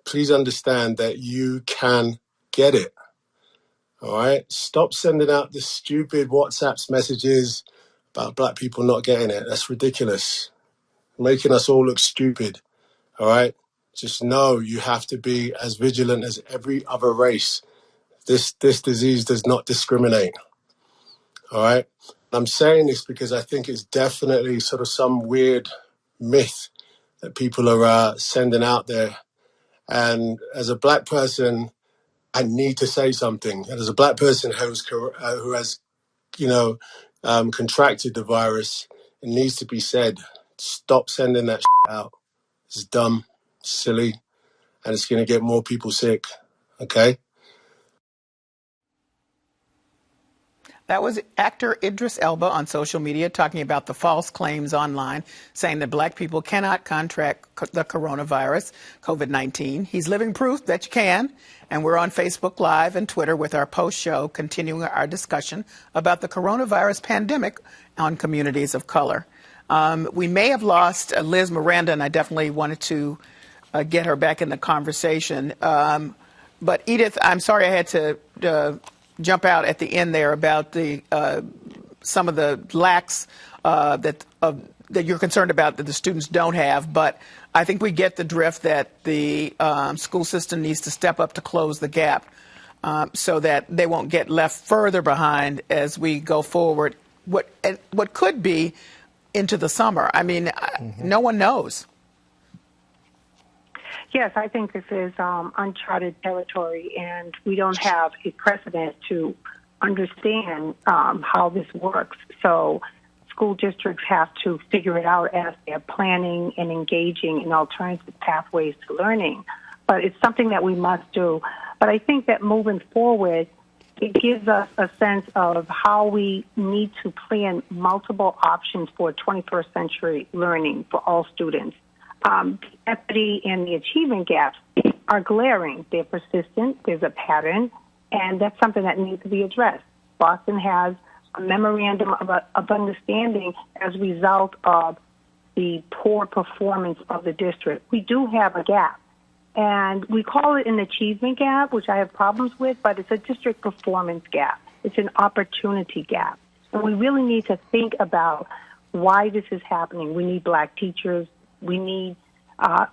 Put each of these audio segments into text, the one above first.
please understand that you can get it. All right? Stop sending out the stupid WhatsApp messages about black people not getting it. That's ridiculous. Making us all look stupid. All right? Just know you have to be as vigilant as every other race. This disease does not discriminate. All right? I'm saying this because I think it's definitely sort of some weird myth that people are sending out there. And as a black person, I need to say something. And as a black person who has, contracted the virus, it needs to be said. Stop sending that out. It's dumb, silly, and it's going to get more people sick. Okay? That was actor Idris Elba on social media talking about the false claims online, saying that black people cannot contract the coronavirus, COVID-19. He's living proof that you can. And we're on Facebook Live and Twitter with our post show, continuing our discussion about the coronavirus pandemic on communities of color. We may have lost Liz Miranda, and I definitely wanted to get her back in the conversation. But Edith, I'm sorry I had to jump out at the end there about the some of the lacks that you're concerned about that the students don't have. But I think we get the drift that the school system needs to step up to close the gap so that they won't get left further behind as we go forward. What could be into the summer? I mean, no one knows. Yes, I think this is uncharted territory, and we don't have a precedent to understand how this works. So school districts have to figure it out as they're planning and engaging in alternative pathways to learning. But it's something that we must do. But I think that moving forward, it gives us a sense of how we need to plan multiple options for 21st century learning for all students. The equity and the achievement gaps are glaring. They're persistent. There's a pattern, and that's something that needs to be addressed. Boston has a memorandum of understanding as a result of the poor performance of the district. We do have a gap, and we call it an achievement gap, which I have problems with, but it's a district performance gap. It's an opportunity gap, and we really need to think about why this is happening. We need black teachers. We need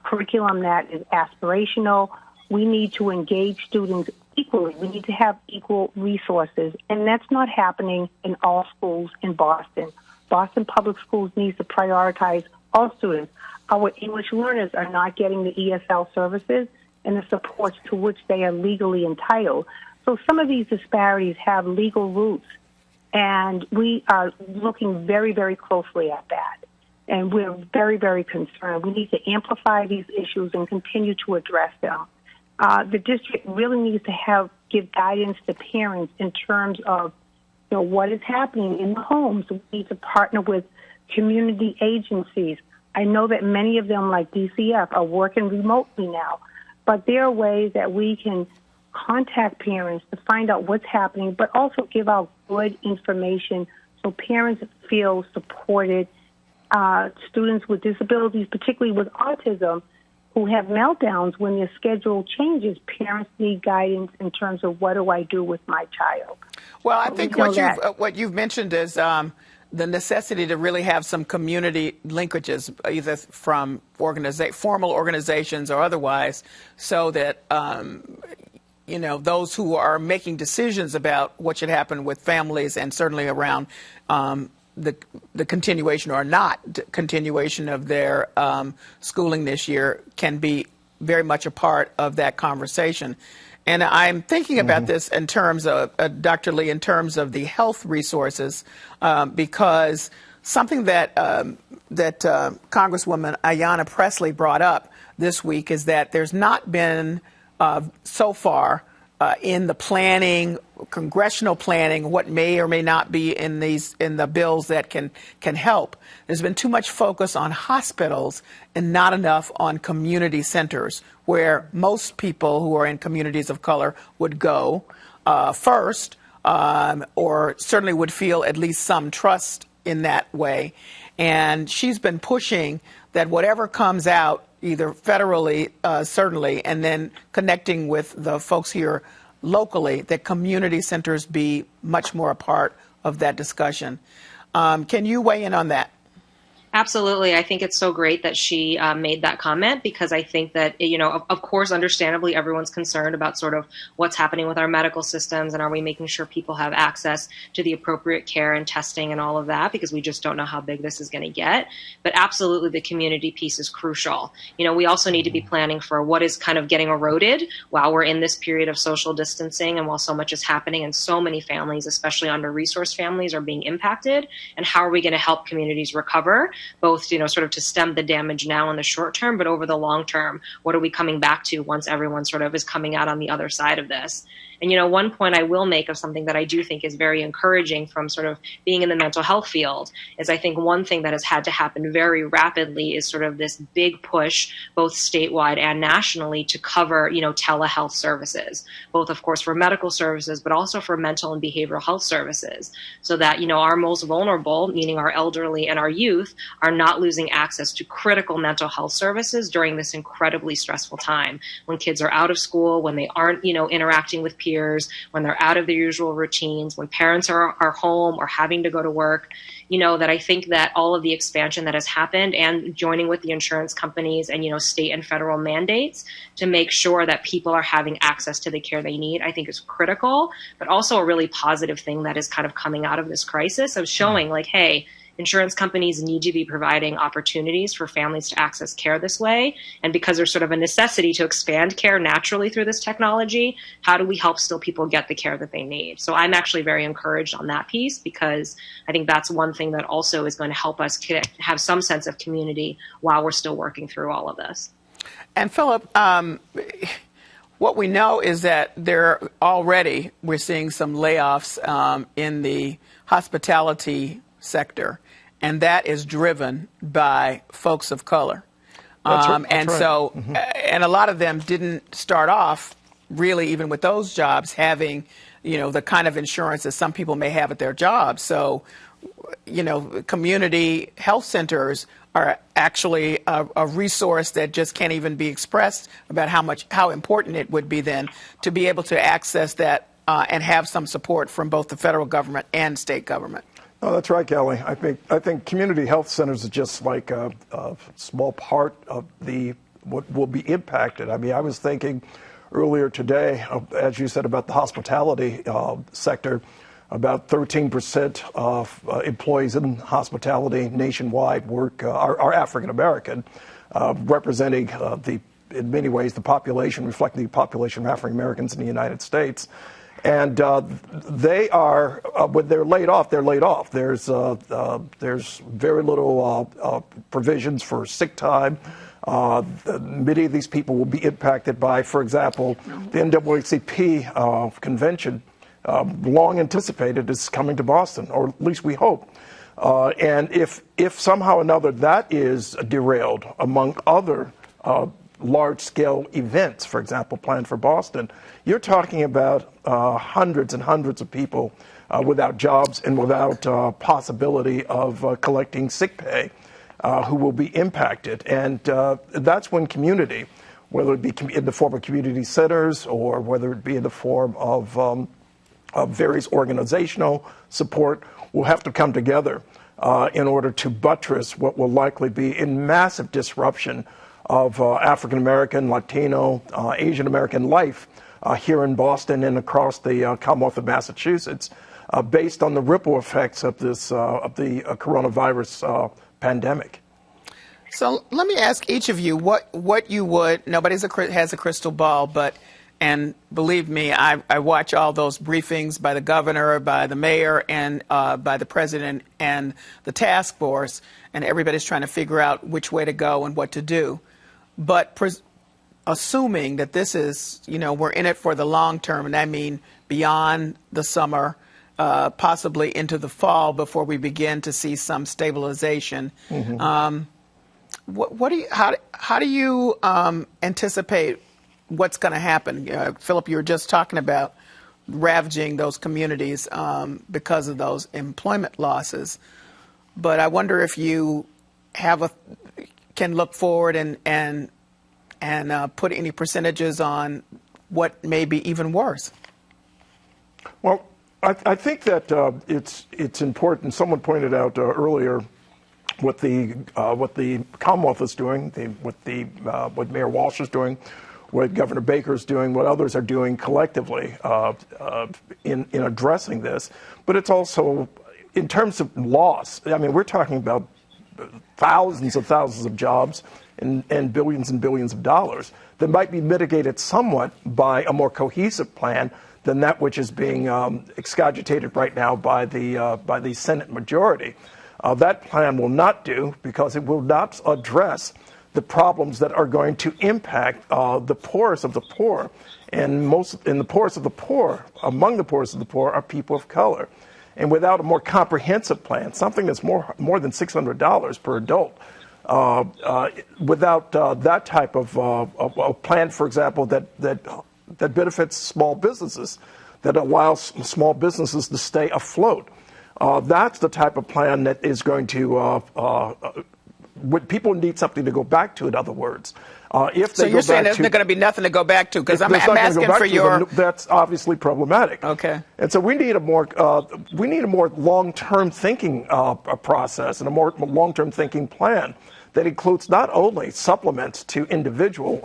curriculum that is aspirational. We need to engage students equally. We need to have equal resources, and that's not happening in all schools in Boston. Boston Public Schools needs to prioritize all students. Our English learners are not getting the ESL services and the supports to which they are legally entitled. So some of these disparities have legal roots, and we are looking very, very closely at that. And we're very, very concerned. We need to amplify these issues and continue to address them. The district really needs to give guidance to parents in terms of what is happening in the homes. We need to partner with community agencies. I know that many of them, like DCF, are working remotely now, but there are ways that we can contact parents to find out what's happening, but also give out good information so parents feel supported. Students with disabilities, particularly with autism, who have meltdowns when their schedule changes, parents need guidance in terms of what do I do with my child. Well, I think what you've mentioned is the necessity to really have some community linkages, either from formal organizations or otherwise, so that those who are making decisions about what should happen with families and certainly around the continuation or not continuation of their schooling this year can be very much a part of that conversation. And I'm thinking about this in terms of, Dr. Lee, in terms of the health resources, because something that Congresswoman Ayanna Pressley brought up this week is that there's not been so far in the planning, congressional planning, what may or may not be in the bills that can help. There's been too much focus on hospitals and not enough on community centers, where most people who are in communities of color would go first, or certainly would feel at least some trust in that way. And she's been pushing that whatever comes out either federally, certainly, and then connecting with the folks here locally, that community centers be much more a part of that discussion. Can you weigh in on that? Absolutely. I think it's so great that she made that comment, because I think that, of course, understandably, everyone's concerned about sort of what's happening with our medical systems, and are we making sure people have access to the appropriate care and testing and all of that, because we just don't know how big this is going to get. But absolutely, the community piece is crucial. We also need to be planning for what is kind of getting eroded while we're in this period of social distancing, and while so much is happening and so many families, especially under-resourced families, are being impacted. And how are we going to help communities recover, both, sort of to stem the damage now in the short term, but over the long term, what are we coming back to once everyone sort of is coming out on the other side of this? And, one point I will make of something that I do think is very encouraging from sort of being in the mental health field is, I think one thing that has had to happen very rapidly is sort of this big push, both statewide and nationally, to cover, telehealth services, both, of course, for medical services, but also for mental and behavioral health services, so that, our most vulnerable, meaning our elderly and our youth, are not losing access to critical mental health services during this incredibly stressful time, when kids are out of school, when they aren't, interacting with peers, when they're out of their usual routines, when parents are home or having to go to work. That I think that all of the expansion that has happened, and joining with the insurance companies and, state and federal mandates to make sure that people are having access to the care they need, I think is critical, but also a really positive thing that is kind of coming out of this crisis of showing like, hey, insurance companies need to be providing opportunities for families to access care this way. And because there's sort of a necessity to expand care naturally through this technology, how do we help still people get the care that they need? So I'm actually very encouraged on that piece, because I think that's one thing that also is going to help us have some sense of community while we're still working through all of this. And Phillip, what we know is that we're seeing some layoffs in the hospitality sector, and that is driven by folks of color. That's right. And so, and a lot of them didn't start off really, even with those jobs, having, the kind of insurance that some people may have at their jobs. So, community health centers are actually a resource that just can't even be expressed about how important it would be then to be able to access that and have some support from both the federal government and state government. Oh, that's right, Kelly. I think community health centers are just like a small part of what will be impacted. I mean, I was thinking earlier today, as you said, about the hospitality sector. About 13% of employees in hospitality nationwide are African American, representing in many ways the population, reflecting the population of African Americans in the United States. And they are, when they're laid off, they're laid off. There's very little provisions for sick time. Many of these people will be impacted by, for example, the NAACP convention, long anticipated, is coming to Boston, or at least we hope. And if somehow or another that is derailed, among other large-scale events, for example, planned for Boston, you're talking about hundreds and hundreds of people without jobs and without possibility of collecting sick pay who will be impacted. And that's when community, whether it be in the form of community centers or whether it be in the form of various organizational support, will have to come together in order to buttress what will likely be in massive disruption of African American, Latino, Asian American life here in Boston and across the Commonwealth of Massachusetts, based on the ripple effects of the coronavirus pandemic. So let me ask each of you what you would. Nobody has a crystal ball, and believe me, I watch all those briefings by the governor, by the mayor, and by the president and the task force, and everybody's trying to figure out which way to go and what to do. But assuming that this is, we're in it for the long term, and I mean beyond the summer, possibly into the fall before we begin to see some stabilization. Mm-hmm. How do you anticipate what's going to happen? Phillip, you were just talking about ravaging those communities because of those employment losses. But I wonder if you can look forward and put any percentages on what may be even worse? Well, I think that it's important. Someone pointed out earlier what the Commonwealth is doing, what Mayor Walsh is doing, what Governor Baker is doing, what others are doing collectively in addressing this. But it's also in terms of loss. I mean, we're talking about thousands of jobs and billions of dollars that might be mitigated somewhat by a more cohesive plan than that which is being excogitated right now by the Senate majority. That plan will not do, because it will not address the problems that are going to impact the poorest of the poor. And the poorest of the poor, among the poorest of the poor, are people of color. And without a more comprehensive plan, something that's more than $600 per adult, without that type of plan, for example, that benefits small businesses, that allows small businesses to stay afloat. That's the type of plan that is going to, people need something to go back to, in other words. So you're saying there's going to be nothing to go back to? Because I'm asking for your... That's obviously problematic. Okay. And so we need a more long-term thinking process and a more long-term thinking plan that includes not only supplements to individual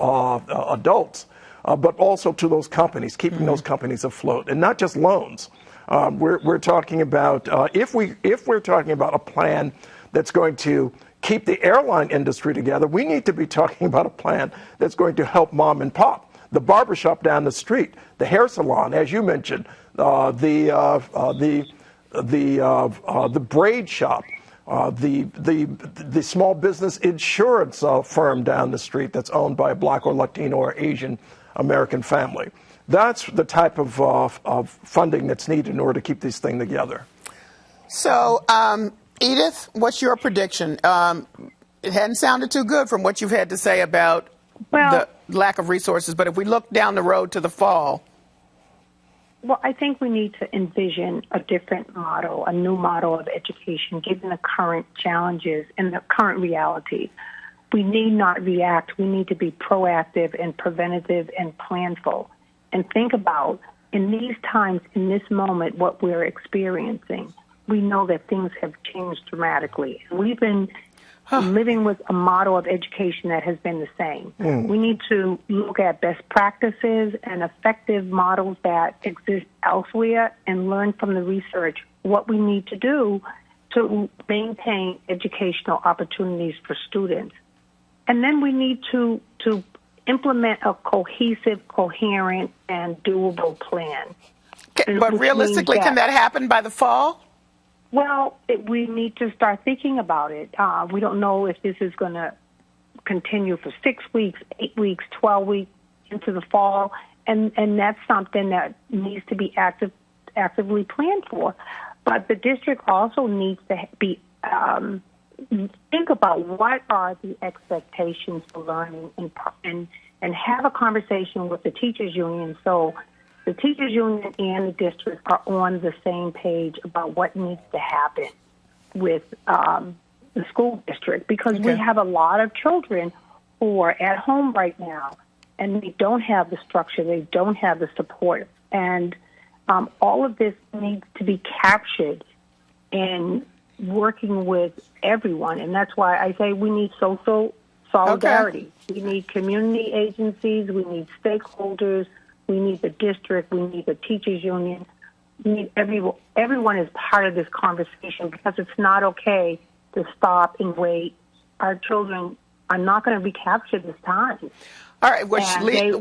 adults, but also to those companies, keeping those companies afloat, and not just loans. We're talking about if we're talking about a plan that's going to keep the airline industry together, we need to be talking about a plan that's going to help mom and pop, the barbershop down the street, the hair salon, as you mentioned, the braid shop, the small business insurance firm down the street that's owned by a Black or Latino or Asian American family. That's the type of funding that's needed in order to keep this thing together. So, Edith, what's your prediction? It hadn't sounded too good from what you've had to say about the lack of resources, but if we look down the road to the fall. Well, I think we need to envision a different model, a new model of education, given the current challenges and the current reality. We need not react. We need to be proactive and preventative and planful, and think about, in these times, in this moment, what we're experiencing. We know that things have changed dramatically. We've been living with a model of education that has been the same. We need to look at best practices and effective models that exist elsewhere and learn from the research what we need to do to maintain educational opportunities for students. And then we need to implement a cohesive, coherent, and doable plan. But realistically, can that happen by the fall? Well, we need to start thinking about it. We don't know if this is going to continue for 6 weeks, 8 weeks, 12 weeks into the fall, and that's something that needs to be actively planned for. But the district also needs to be think about what are the expectations for learning and have a conversation with the teachers union so the teachers union and the district are on the same page about what needs to happen with the school district, because we have a lot of children who are at home right now and they don't have the structure, they don't have the support, and all of this needs to be captured in working with everyone, and that's why I say we need social solidarity. We need community agencies, we need stakeholders, we need the district, we need the teachers union, we need everyone is part of this conversation, because it's not okay to stop and wait. Our children are not going to be captured this time. All right,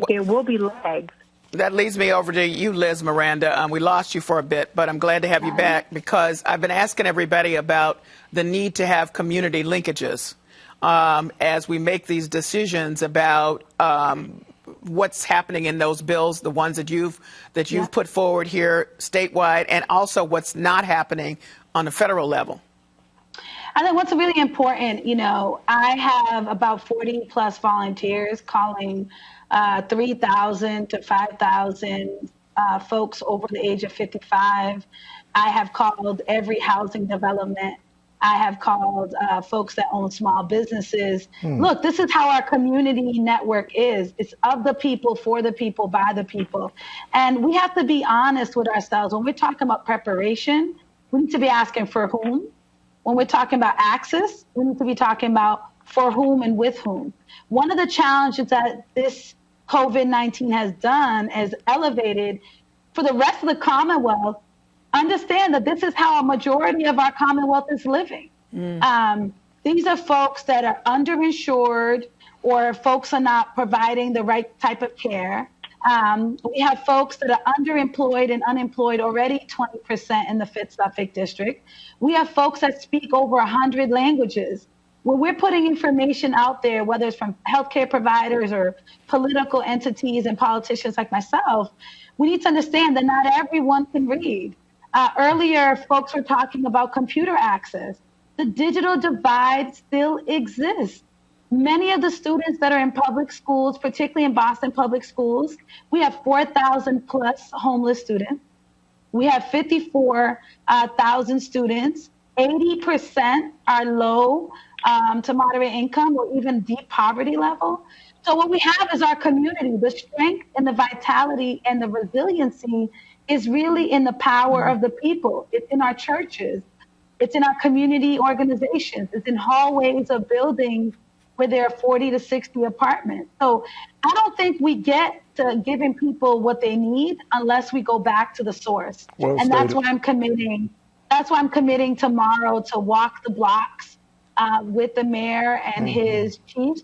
there will be lags. That leads me over to you, Liz Miranda. We lost you for a bit, but I'm glad to have you back, because I've been asking everybody about the need to have community linkages as we make these decisions about what's happening in those bills, the ones that you've put forward here statewide, and also what's not happening on the federal level. I think what's really important, I have about 40 plus volunteers calling 3,000 to 5,000 folks over the age of 55. I have called every housing development I have called folks that own small businesses. Look, this is how our community network is. It's of the people, for the people, by the people. And we have to be honest with ourselves. When we're talking about preparation, we need to be asking for whom. When we're talking about access, we need to be talking about for whom and with whom. One of the challenges that this COVID-19 has done is elevated for the rest of the Commonwealth. Understand that this is how a majority of our Commonwealth is living. These are folks that are underinsured, or folks are not providing the right type of care. We have folks that are underemployed and unemployed, already 20% in the 5th Suffolk District. We have folks that speak over 100 languages. When we're putting information out there, whether it's from healthcare providers or political entities and politicians like myself, we need to understand that not everyone can read. Earlier, folks were talking about computer access. The digital divide still exists. Many of the students that are in public schools, particularly in Boston public schools, we have 4,000 plus homeless students. We have 54,000 students. 80% are low to moderate income or even deep poverty level. So what we have is our community. The strength and the vitality and the resiliency is really in the power of the people. It's in our churches. It's in our community organizations. It's in hallways of buildings where there are 40 to 60 apartments. So I don't think we get to giving people what they need unless we go back to the source. Well and that's stated. why I'm committing. That's why I'm committing tomorrow to walk the blocks with the mayor and his chiefs,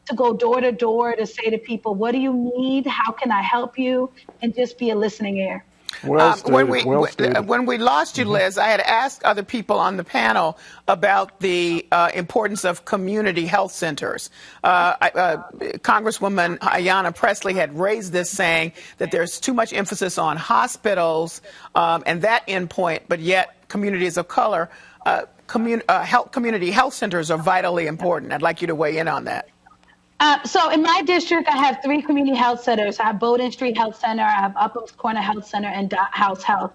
to go door to door to say to people, what do you need? How can I help you? And just be a listening ear. Well stated. When we lost you, Liz, I had asked other people on the panel about the importance of community health centers. Congresswoman Ayanna Pressley had raised this, saying that there's too much emphasis on hospitals and that endpoint, but yet communities of color, community health centers are vitally important. I'd like you to weigh in on that. So in my district, I have 3 community health centers. I have Bowdoin Street Health Center, I have Upham's Corner Health Center, and Dot House Health.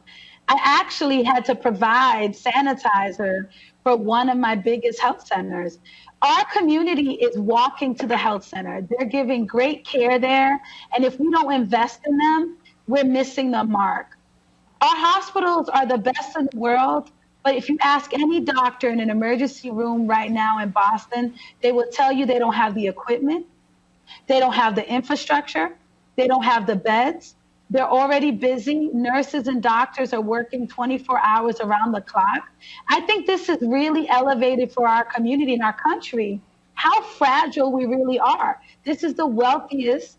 I actually had to provide sanitizer for one of my biggest health centers. Our community is walking to the health center. They're giving great care there. And if we don't invest in them, we're missing the mark. Our hospitals are the best in the world. But if you ask any doctor in an emergency room right now in Boston, they will tell you they don't have the equipment, they don't have the infrastructure, they don't have the beds. They're already busy. Nurses and doctors are working 24 hours around the clock. I think this is really elevated for our community and our country, how fragile we really are. This is the wealthiest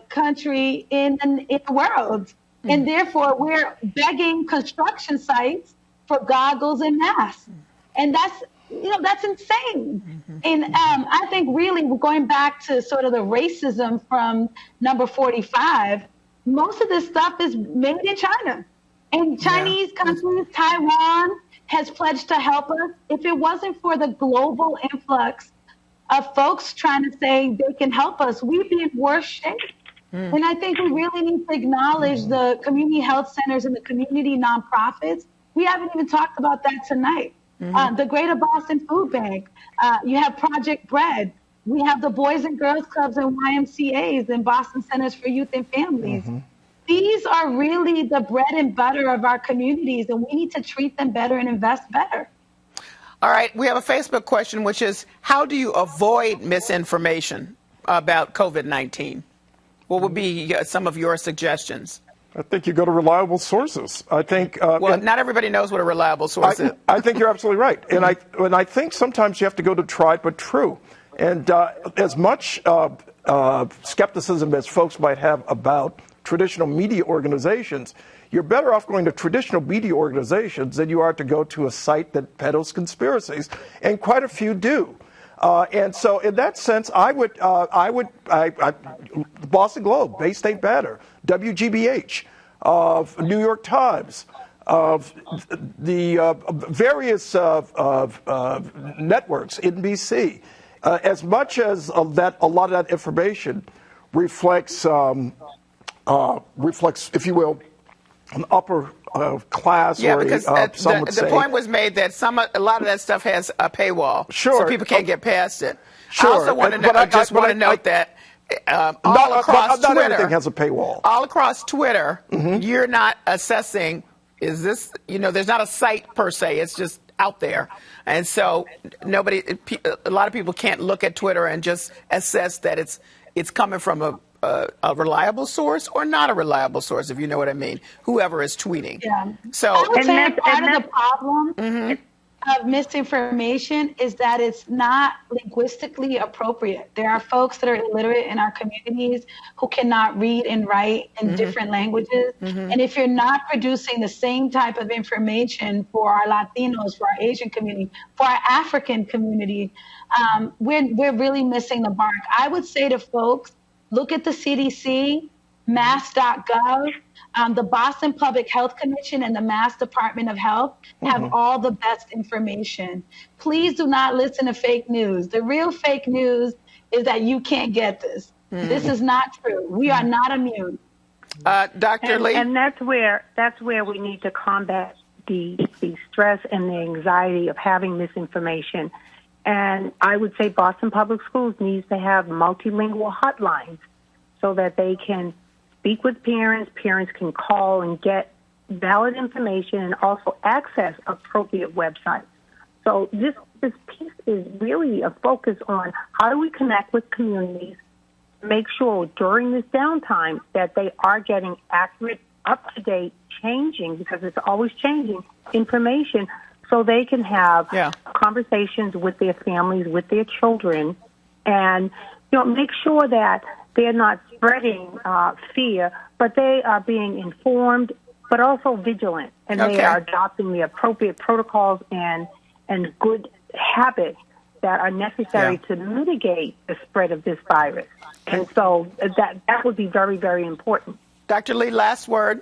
country in the world. And therefore, we're begging construction sites for goggles and masks. And that's insane. And I think really we're going back to sort of the racism from number 45. Most of this stuff is made in China. And Chinese companies, Taiwan has pledged to help us. If it wasn't for the global influx of folks trying to say they can help us, we'd be in worse shape. And I think we really need to acknowledge the community health centers and the community nonprofits. We haven't even talked about that tonight. The Greater Boston Food Bank. You have Project Bread. We have the Boys and Girls Clubs and YMCAs and Boston Centers for Youth and Families. These are really the bread and butter of our communities, and we need to treat them better and invest better. All right. We have a Facebook question, which is, how do you avoid misinformation about COVID-19? What would be some of your suggestions? I think you go to reliable sources. I think. Well, not everybody knows what a reliable source is. I think you're absolutely right, and I think sometimes you have to go to tried but true. And as much skepticism as folks might have about traditional media organizations, you're better off going to traditional media organizations than you are to go to a site that peddles conspiracies, and quite a few do. And so, in that sense, the Boston Globe, Bay State Banner, WGBH, New York Times, the various networks, NBC, as much as a lot of that information reflects, if you will, an upper class. Yeah, or because some would the say, point was made that a lot of that stuff has a paywall, Sure. so people can't get past it. Sure. I also want to note that all across not Twitter, everything has a paywall. all across Twitter, you're not assessing. Is this, there's not a site per se. It's just out there, and so a lot of people can't look at Twitter and just assess that it's coming from a reliable source or not a reliable source, if you know what I mean, whoever is tweeting. Yeah. So I would say part of the problem of misinformation is that it's not linguistically appropriate. There are folks that are illiterate in our communities who cannot read and write in different languages. And if you're not producing the same type of information for our Latinos, for our Asian community, for our African community, we're really missing the mark. I would say to folks, look at the CDC, mass.gov. The Boston Public Health Commission and the Mass Department of Health have all the best information. Please do not listen to fake news. The real fake news is that you can't get this. This is not true. We are not immune. Dr. Lee? And that's where we need to combat the stress and the anxiety of having misinformation. And I would say Boston Public Schools needs to have multilingual hotlines so that they can speak with parents. Parents can call and get valid information and also access appropriate websites. So this piece is really a focus on how do we connect with communities, make sure during this downtime that they are getting accurate, up-to-date, changing, because it's always changing, information so they can have conversations with their families, with their children, and make sure that they're not spreading fear, but they are being informed, but also vigilant, and they are adopting the appropriate protocols and good habits that are necessary to mitigate the spread of this virus. And so that would be very, very important. Dr. Lee, last word.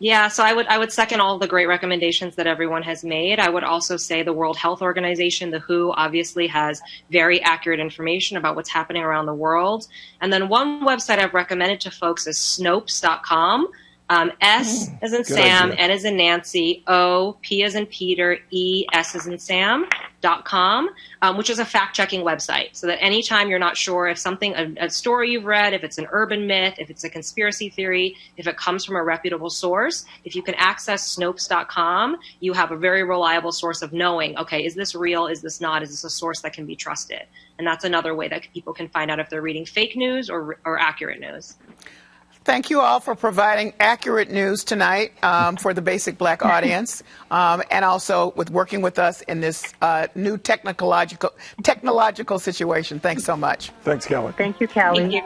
Yeah, so I would second all the great recommendations that everyone has made. I would also say the World Health Organization, the WHO, obviously has very accurate information about what's happening around the world. And then one website I've recommended to folks is Snopes.com. S as in Sam, N as in Nancy, O, P as in Peter, E, S as in Sam.com, which is a fact-checking website. So that anytime you're not sure if something, a story you've read, if it's an urban myth, if it's a conspiracy theory, if it comes from a reputable source, if you can access Snopes.com, you have a very reliable source of knowing, okay, is this real, is this not, is this a source that can be trusted? And that's another way that people can find out if they're reading fake news or accurate news. Thank you all for providing accurate news tonight for the basic black audience, and also with working with us in this new technological situation. Thanks so much. Thanks, Kelly. Thank you, Kelly. Thank you.